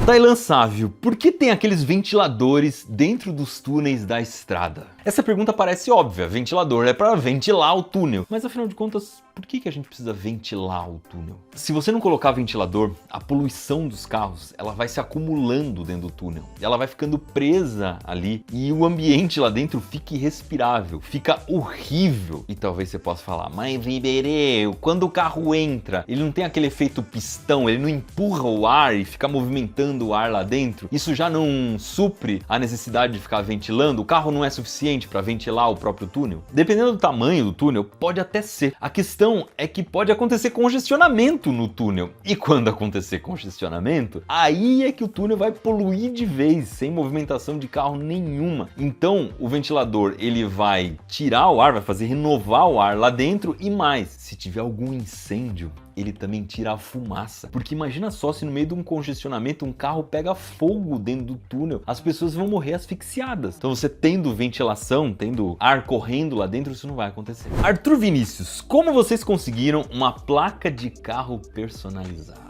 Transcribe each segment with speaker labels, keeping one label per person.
Speaker 1: Taylan Sávio, por que tem aqueles ventiladores dentro dos túneis da estrada? Essa pergunta parece óbvia, ventilador é para ventilar o túnel, mas afinal de contas, por que a gente precisa ventilar o túnel? Se você não colocar ventilador, a poluição dos carros ela vai se acumulando dentro do túnel, ela vai ficando presa ali e o ambiente lá dentro fica irrespirável, fica horrível. E talvez você possa falar, mas Iberê, quando o carro entra, ele não tem aquele efeito pistão, ele não empurra o ar e fica movimentando o ar lá dentro? Isso já não supre a necessidade de ficar ventilando? O carro não é suficiente para ventilar o próprio túnel? Dependendo do tamanho do túnel, pode até ser. A questão é que pode acontecer congestionamento no túnel. E quando acontecer congestionamento, aí é que o túnel vai poluir de vez, sem movimentação de carro nenhuma. Então, o ventilador, ele vai tirar o ar, vai fazer renovar o ar lá dentro e mais, se tiver algum incêndio, ele também tira a fumaça. Porque imagina só se no meio de um congestionamento um carro pega fogo dentro do túnel, as pessoas vão morrer asfixiadas. Então você tendo ventilação, tendo ar correndo lá dentro, isso não vai acontecer. Arthur Vinícius, como vocês conseguiram uma placa de carro personalizada?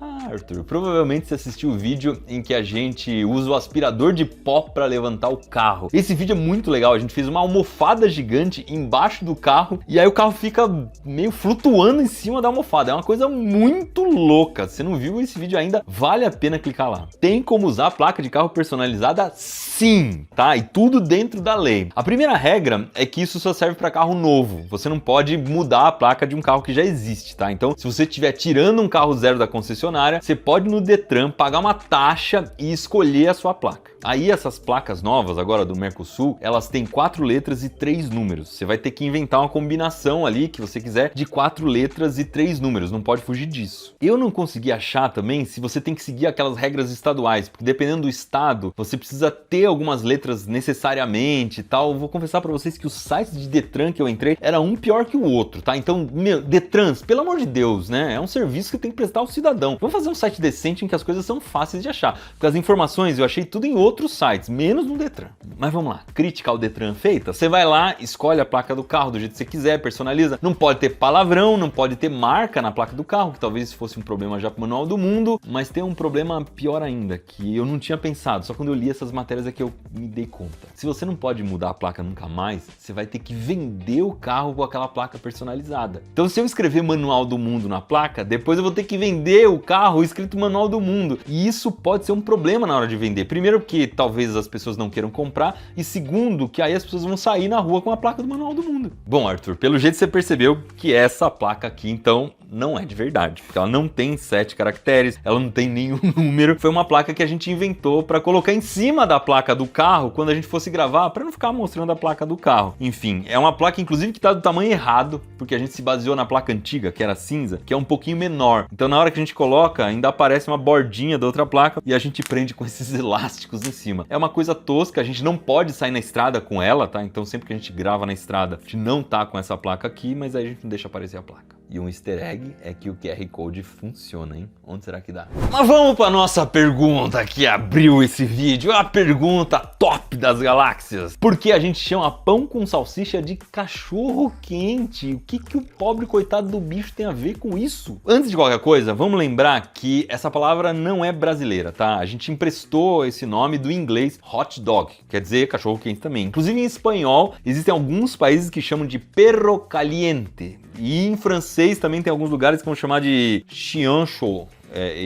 Speaker 1: Arthur, provavelmente você assistiu o vídeo em que a gente usa o aspirador de pó para levantar o carro. Esse vídeo é muito legal, a gente fez uma almofada gigante embaixo do carro e aí o carro fica meio flutuando em cima da almofada. É uma coisa muito louca. Se você não viu esse vídeo ainda, vale a pena clicar lá. Tem como usar a placa de carro personalizada? Sim, tá? E tudo dentro da lei. A primeira regra é que isso só serve para carro novo. Você não pode mudar a placa de um carro que já existe, tá? Então, se você estiver tirando um carro zero da concessionária, você pode ir no Detran pagar uma taxa e escolher a sua placa. Aí essas placas novas agora do Mercosul, elas têm 4 letras e 3 números. Você vai ter que inventar uma combinação ali que você quiser de 4 letras e 3 números, não pode fugir disso. Eu não consegui achar também se você tem que seguir aquelas regras estaduais, porque dependendo do estado, você precisa ter algumas letras necessariamente e tal. Eu vou confessar para vocês que os sites de Detran que eu entrei era um pior que o outro, tá? Então, meu, Detrans, pelo amor de Deus, né? É um serviço que tem que prestar ao cidadão. Vamos fazer um site decente em que as coisas são fáceis de achar, porque as informações eu achei tudo em outros sites, menos no Detran. Mas vamos lá, crítica ao Detran feita? Você vai lá, escolhe a placa do carro do jeito que você quiser, personaliza. Não pode ter palavrão, não pode ter marca na placa do carro, que talvez fosse um problema já pro Manual do Mundo, mas tem um problema pior ainda, que eu não tinha pensado, só quando eu li essas matérias é que eu me dei conta. Se você não pode mudar a placa nunca mais, você vai ter que vender o carro com aquela placa personalizada. Então se eu escrever Manual do Mundo na placa, depois eu vou ter que vender o carro escrito Manual do Mundo. E isso pode ser um problema na hora de vender. Primeiro porque talvez as pessoas não queiram comprar e segundo que aí as pessoas vão sair na rua com a placa do Manual do Mundo. Bom, Arthur, pelo jeito você percebeu que essa placa aqui então não é de verdade, porque ela não tem 7 caracteres, ela não tem nenhum número. Foi uma placa que a gente inventou para colocar em cima da placa do carro quando a gente fosse gravar, para não ficar mostrando a placa do carro. Enfim, é uma placa inclusive que tá do tamanho errado, porque a gente se baseou na placa antiga, que era cinza, que é um pouquinho menor. Então na hora que a gente coloca, ainda aparece uma bordinha da outra placa e a gente prende com esses elásticos em cima. É uma coisa tosca, a gente não pode sair na estrada com ela, tá? Então sempre que a gente grava na estrada, a gente não tá com essa placa aqui, mas aí a gente não deixa aparecer a placa. E um easter egg é que o QR Code funciona, hein? Onde será que dá? Mas vamos para nossa pergunta que abriu esse vídeo, a pergunta top das galáxias. Por que a gente chama pão com salsicha de cachorro quente? O que o pobre coitado do bicho tem a ver com isso? Antes de qualquer coisa, vamos lembrar que essa palavra não é brasileira, tá? A gente emprestou esse nome do inglês hot dog, quer dizer cachorro quente também. Inclusive em espanhol, existem alguns países que chamam de perro caliente. E em francês também tem alguns lugares que vão chamar de chien chaud.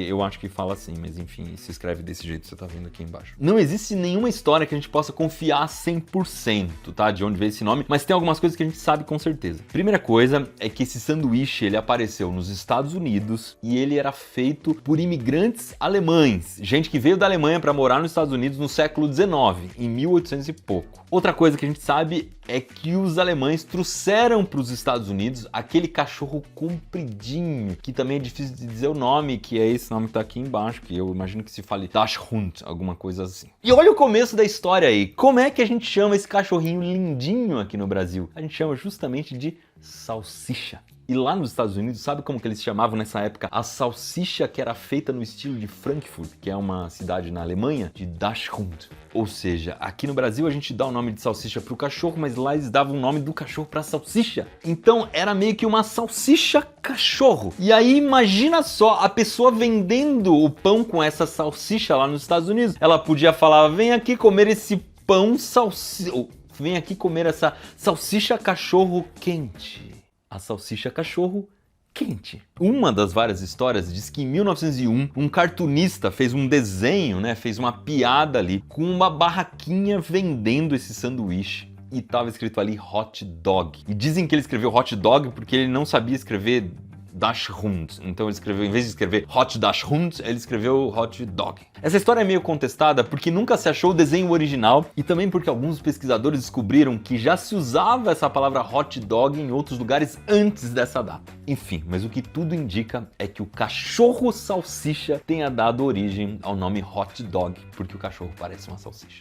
Speaker 1: Eu acho que fala assim, mas enfim, se escreve desse jeito que você tá vendo aqui embaixo. Não existe nenhuma história que a gente possa confiar 100%, tá? De onde veio esse nome, mas tem algumas coisas que a gente sabe com certeza. Primeira coisa é que esse sanduíche, ele apareceu nos Estados Unidos e ele era feito por imigrantes alemães, gente que veio da Alemanha para morar nos Estados Unidos no século XIX, em 1800 e pouco. Outra coisa que a gente sabe é que os alemães trouxeram para os Estados Unidos aquele cachorro compridinho, que também é difícil de dizer o nome, que é esse nome que tá aqui embaixo, que eu imagino que se fale Dachshund, alguma coisa assim. E olha o começo da história aí. Como é que a gente chama esse cachorrinho lindinho aqui no Brasil? A gente chama justamente de salsicha. E lá nos Estados Unidos, sabe como que eles chamavam nessa época a salsicha que era feita no estilo de Frankfurt, que é uma cidade na Alemanha, de Dachshund. Ou seja, aqui no Brasil a gente dá o nome de salsicha pro cachorro, mas lá eles davam o nome do cachorro pra salsicha. Então era meio que uma salsicha cachorro. E aí imagina só a pessoa vendendo o pão com essa salsicha lá nos Estados Unidos. Ela podia falar, vem aqui comer esse pão salsicha, vem aqui comer essa salsicha cachorro quente. A salsicha cachorro quente. Uma das várias histórias diz que em 1901 um cartunista fez um desenho, fez uma piada ali com uma barraquinha vendendo esse sanduíche e estava escrito ali hot dog. E dizem que ele escreveu hot dog porque ele não sabia escrever Dachshund. Então ele escreveu, em vez de escrever Hot Dachshund, ele escreveu Hot Dog. Essa história é meio contestada porque nunca se achou o desenho original e também porque alguns pesquisadores descobriram que já se usava essa palavra hot dog em outros lugares antes dessa data. Enfim, mas o que tudo indica é que o cachorro salsicha tenha dado origem ao nome hot dog, porque o cachorro parece uma salsicha.